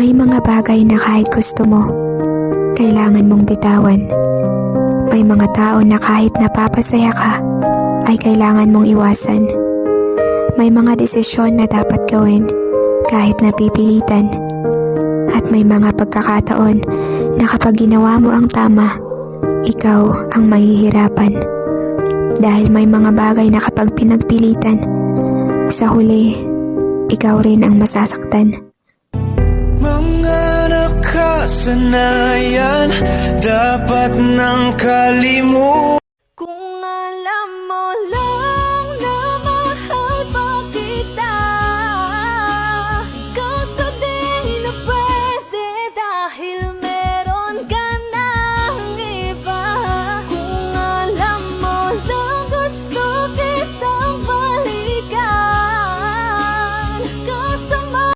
May mga bagay na kahit gusto mo, kailangan mong bitawan. May mga tao na kahit napapasaya ka, ay kailangan mong iwasan. May mga desisyon na dapat gawin kahit napipilitan. At may mga pagkakataon na kapag ginawa mo ang tama, ikaw ang mahihirapan. Dahil may mga bagay na kapag pinagpilitan, sa huli, ikaw rin ang masasaktan. Mga nakasanayan dapat nang kalimutan.